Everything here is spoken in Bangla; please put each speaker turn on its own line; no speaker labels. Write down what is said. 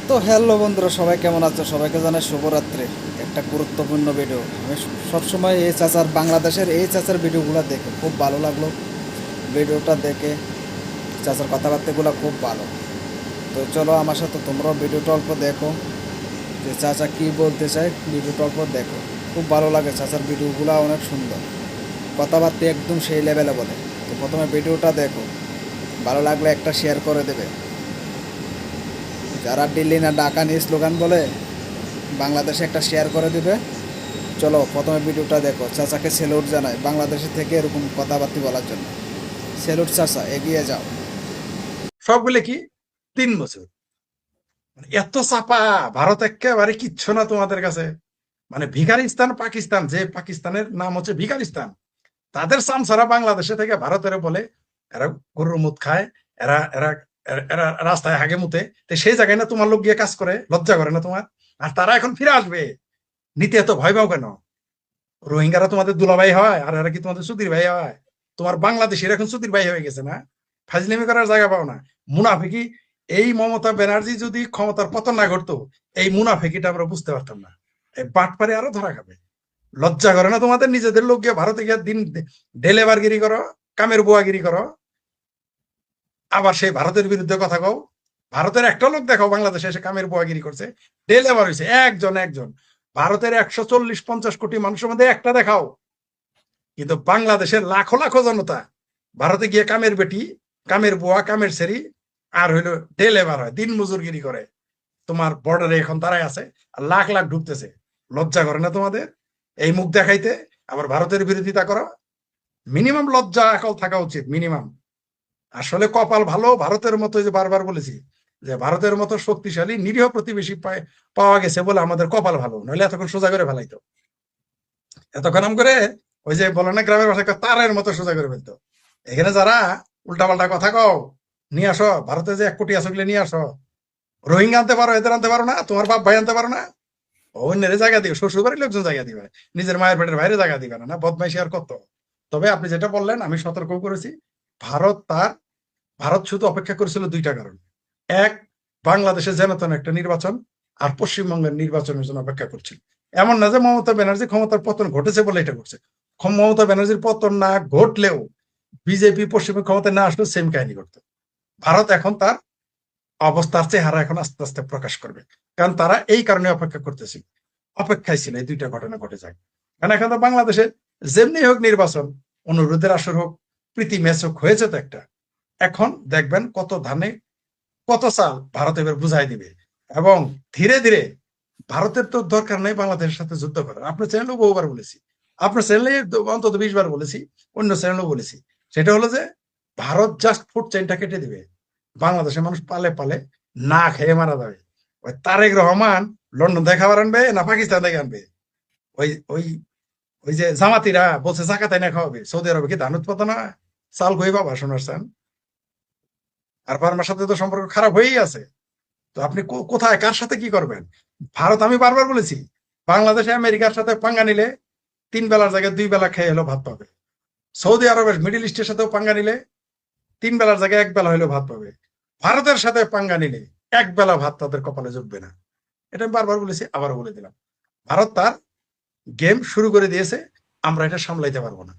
তো হ্যালো বন্ধুরা, সবাই কেমন আছো? সবাইকে জানাই শুভরাত্রি। একটা গুরুত্বপূর্ণ ভিডিও। আমি সবসময় এই চাচার, বাংলাদেশের এই চাচার ভিডিওগুলো দেখে খুব ভালো লাগলো। ভিডিওটা দেখে চাচার কথাবার্তাগুলো খুব ভালো। তো চলো আমার সাথে তোমরাও ভিডিওটা অল্প দেখো, যে চাচা কী বলতে চায়। ভিডিওটা অল্প দেখো, খুব ভালো লাগে। চাচার ভিডিওগুলো অনেক সুন্দর, কথাবার্তা একদম সেই লেভেলে বলে। তো প্রথমে ভিডিওটা দেখো, ভালো লাগলে একটা শেয়ার করে দেবে। যারা দিল্লি না ঢাকা নিয়ে স্লোগান বলে, বাংলাদেশে একটা শেয়ার করে দিবে। চলো প্রথমে ভিডিওটা দেখো। চাচাকে স্যালুট জানাই বাংলাদেশে থেকে এরকম কথাবার্তা বলার জন্য। স্যালুট চাচা, এগিয়ে যাও।
সবগুলো কি 3 বছর? মানে এত চাপা! ভারত একেবারে কিচ্ছু না তোমাদের কাছে। মানে ভিখারিস্তান পাকিস্তান, যে পাকিস্তানের নাম হচ্ছে ভিখারিস্তান, তাদের চামচারা বাংলাদেশে থেকে ভারতের বলে এরা গরুর মুত খায়, এরা এরা এরা রাস্তায় হাগে মুতে। তো সেই জায়গায় না তোমার লোক গিয়ে কাজ করে, লজ্জা করে না তোমার? আর তারা এখন ফিরে আসবে, নিতে এত ভয় পাও কেন? রোহিঙ্গারা তোমাদের দুলাভাই হয়, আর এরা কি তোমাদের সুধীর ভাই হয়? তোমার বাংলাদেশের এখন সুধীর ভাই হয়ে গেছে না? ফাজলিমি করার জায়গা পাও না। মুনাফিকি! এই মমতা ব্যানার্জি যদি ক্ষমতার পতন না করতো, এই মুনাফিকিটা আমরা বুঝতে পারতাম না। এই বাটপারে আরো ধরা খাবে। লজ্জা করে না তোমাদের? নিজেদের লোক গিয়ে ভারতে গিয়ে দিন ডেলেভারগিরি করো, কামের বুয়াগিরি করো, আবার সেই ভারতের বিরুদ্ধে কথা কও। ভারতের একটা লোক দেখাও বাংলাদেশে এসে কামের বুয়াগিরি করছে, ডেলেভার হয়েছে একজন একজন। ভারতের 140-150 কোটি মানুষের মধ্যে একটা দেখাও। কিন্তু বাংলাদেশের লাখো লাখো জনতা ভারতে গিয়ে কামের বেটি, কামের বুয়া, কামের সেরি আর হইলো ডে লেবার হয়, দিন মজুরগিরি করে। তোমার বর্ডারে এখন তারাই আছে, আর লাখ লাখ ঢুকতেছে। লজ্জা করে না তোমাদের এই মুখ দেখাইতে? আবার ভারতের বিরোধিতা করো। মিনিমাম লজ্জা আকল থাকা উচিত, মিনিমাম। আসলে কপাল ভালো ভারতের মতো, যে বারবার বলেছি যে ভারতের মতো শক্তিশালী নিরীহ প্রতিবেশী পাওয়া গেছে বলে আমাদের কপাল ভালো, নইলে এতক্ষণ সোজা করে ফেলাইতো। এতক্ষণ নাম করে ওই যে বলে না গ্রামের ভাষায় তারের মতো সোজা করে ফেলতো। এখানে যারা উল্টাপাল্টা কথা কও, নিয়ে আসো ভারতে যে 1 কোটি আসলে নিয়ে আসো। রোহিঙ্গা আনতে পারো, এদের আনতে পারো না? তোমার বাপ ভাই আনতে পারো না? অন্যের জায়গা দিবে, শ্বশুর বাড়ির লোকজন জায়গা দিবে, নিজের মায়ের পেটের বাইরে জায়গা দিবে না? না, বদমাইশি আর কত! তবে আপনি যেটা বললেন আমি সতর্ক করেছি। ভারত তার ভারত শুধু অপেক্ষা করেছিল 2টা কারণ। এক, বাংলাদেশে যেন তেন একটা নির্বাচন, আর পশ্চিমবঙ্গের নির্বাচনের জন্য অপেক্ষা করছিল। এমন না যে মমতা ব্যানার্জি ক্ষমতার পতন ঘটেছে বলে এটা করছে। মমতা ব্যানার্জির পতন না ঘটলেও বিজেপি পশ্চিমবঙ্গ ক্ষমতায় না আসলেও সেম কাহিনী করতো। ভারত এখন তার অবস্থার চেহারা এখন আস্তে আস্তে প্রকাশ করবে, কারণ তারা এই কারণে অপেক্ষা করতেছিল, অপেক্ষায় ছিল এই 2টা ঘটনা ঘটে যায়। কারণ এখন তো বাংলাদেশে যেমনি হোক নির্বাচন, অনুরোধের আসর হোক, প্রীতি ম্যাচ হোক, হয়েছে তো একটা। এখন দেখবেন কত ধানে কত চাল ভারত এবার বুঝাই দিবে। এবং ধীরে ধীরে ভারতের তো দরকার নেই বাংলাদেশের সাথে যুদ্ধ করার। আপনার চ্যানেলও বহুবার বলেছি, আপনার চ্যানেলে অন্তত 20 বার বলেছি, অন্য চ্যানেলও বলেছি। সেটা হলো যে ভারত জাস্ট ফুড চেইনটা কেটে দিবে, বাংলাদেশের মানুষ পালে পালে না খেয়ে মারা যাবে। ওই তারেক রহমান লন্ডন থেকে খাবার আনবে না পাকিস্তান থেকে আনবে? ওই ওই ওই যে জামাতিরা বলছে জাকাত না খাওয়াবে, সৌদি আরবে কি ধান উৎপাদন হয়? চাল কই পাবা সোনার চান? আর বার্মার সাথে তো সম্পর্ক খারাপ হয়েই আছে। তো আপনি কোথায় কার সাথে কি করবেন? ভারত, আমি বারবার বলেছি, বাংলাদেশে আমেরিকার সাথে পাঙ্গা নিলে 3 বেলার জায়গায় 2 বেলা খেয়ে হলেও ভাত পাবে। সৌদি আরবের মিডিল ইস্টের সাথেও পাঙ্গা নিলে 3 বেলার জায়গায় 1 বেলা হলেও ভাত পাবে। ভারতের সাথে পাঙ্গা নিলে 1 বেলা ভাত তাদের কপালে জুটবে না। এটা আমি বারবার বলেছি, আবারও বলে দিলাম। ভারত তার গেম শুরু করে দিয়েছে, আমরা এটা সামলাইতে পারবো না।